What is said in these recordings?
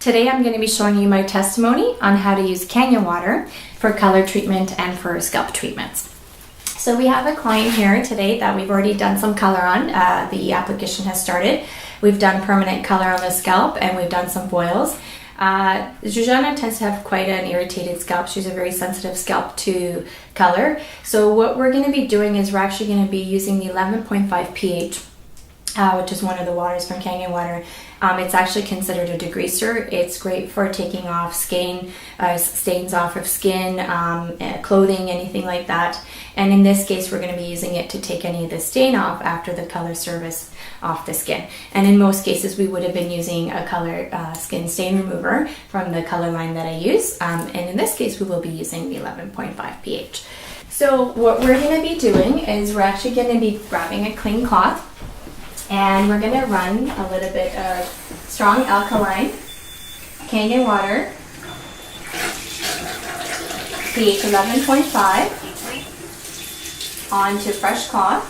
Today I'm going to be showing you my testimony on how to use Kangen Water for color treatment and for scalp treatments. So we have a client here today that we've already done some color on. The application has started. We've done permanent color on the scalp and we've done some boils. Zuzana tends to have quite an irritated scalp. She's a very sensitive scalp to color. So what we're going to be doing is we're actually going to be using the 11.5 pH, which is one of the waters from Kangen Water. It's actually considered a degreaser. It's great for taking off skin, stains off of skin, clothing, anything like that. And in this case, we're going to be using it to take any of the stain off after the color service off the skin. And in most cases, we would have been using a color skin stain remover from the color line that I use. And in this case, we will be using the 11.5 pH. So what we're going to be doing is we're actually going to be grabbing a clean cloth. And we're going to run a little bit of strong alkaline Kangen water, pH 11.5, onto fresh cloth,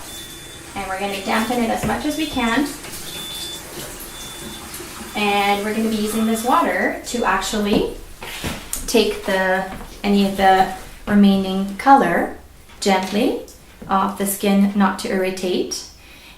and we're going to dampen it as much as we can. And we're going to be using this water to actually take any of the remaining color gently off the skin, not to irritate.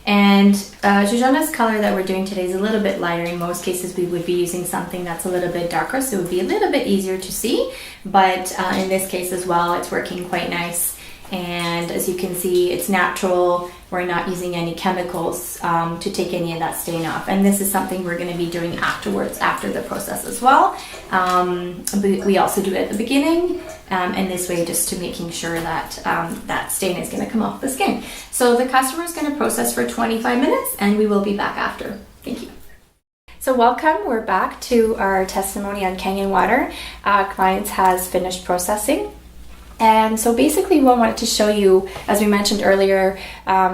And Zuzana's color that we're doing today is a little bit lighter. In most cases, we would be using something that's a little bit darker, so it would be a little bit easier to see. But in this case as well, it's working quite nice. And as you can see, it's natural. We're not using any chemicals to take any of that stain off. And this is something we're going to be doing afterwards, after the process as well. We also do it at the beginning, and this way just to making sure that that stain is going to come off the skin. So the customer is going to process for 25 minutes, and we will be back after. Thank you. So welcome, we're back to our testimony on Kangen Water. Clients has finished processing. And so basically what I wanted to show you, as we mentioned earlier,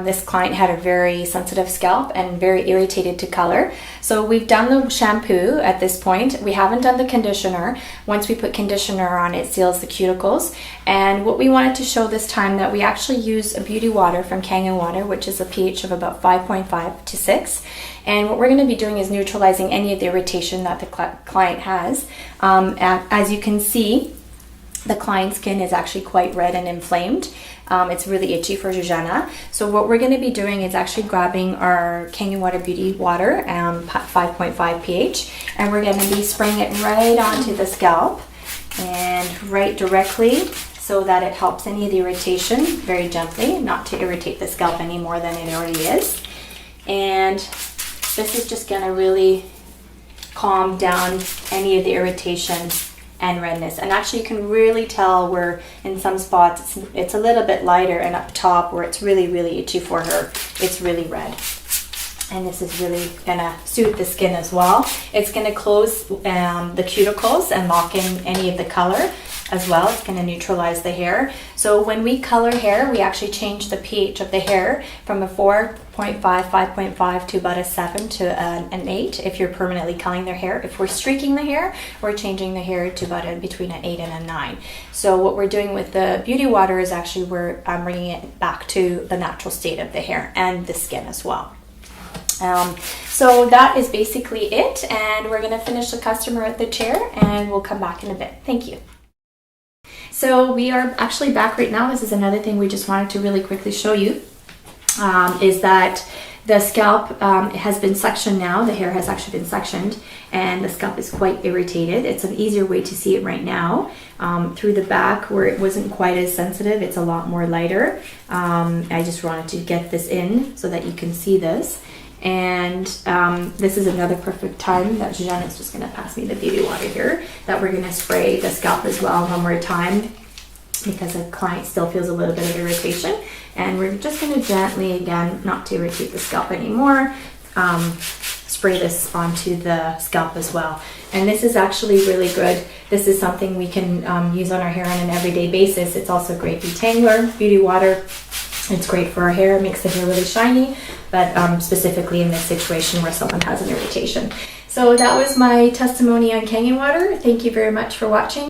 this client had a very sensitive scalp and very irritated to color. So we've done the shampoo at this point. We haven't done the conditioner. Once we put conditioner on, it seals the cuticles. And what we wanted to show this time, that we actually use a beauty water from Kangen Water, which is a pH of about 5.5 to 6. And what we're going to be doing is neutralizing any of the irritation that the client has. As you can see, the client's skin is actually quite red and inflamed. It's really itchy for Zuzana. So what we're going to be doing is actually grabbing our Kangen Water Beauty Water, 5.5 pH, and we're going to be spraying it right onto the scalp and right directly, so that it helps any of the irritation very gently, not to irritate the scalp any more than it already is. And this is just going to really calm down any of the irritation and redness. And actually you can really tell where in some spots it's a little bit lighter, and up top where it's really itchy for her, it's really red. And this is really gonna suit the skin as well. It's gonna close the cuticles and lock in any of the color as well. It's gonna neutralize the hair. So when we color hair, we actually change the pH of the hair from a 4.5, 5.5 to about a 7 to an 8 if you're permanently coloring their hair. If we're streaking the hair, we're changing the hair to about between an 8 and a 9. So what we're doing with the beauty water is actually we're bringing it back to the natural state of the hair and the skin as well. So that is basically it, and we're going to finish the customer at the chair, and we'll come back in a bit. Thank you. So we are actually back right now. This is another thing we just wanted to really quickly show you, is that the scalp has been sectioned now. The hair has actually been sectioned, and the scalp is quite irritated. It's an easier way to see it right now. Through the back where it wasn't quite as sensitive, it's a lot more lighter. I just wanted to get this in so that you can see this. And this is another perfect time that Zuzana is just going to pass me the beauty water here, that we're going to spray the scalp as well one more time, because the client still feels a little bit of irritation. And we're just going to gently, again, not to irritate the scalp anymore, spray this onto the scalp as well. And this is actually really good. This is something we can use on our hair on an everyday basis. It's also a great detangler, beauty water. It's great for our hair, it makes the hair really shiny, but specifically in this situation where someone has an irritation. So that was my testimony on Kangen Water. Thank you very much for watching.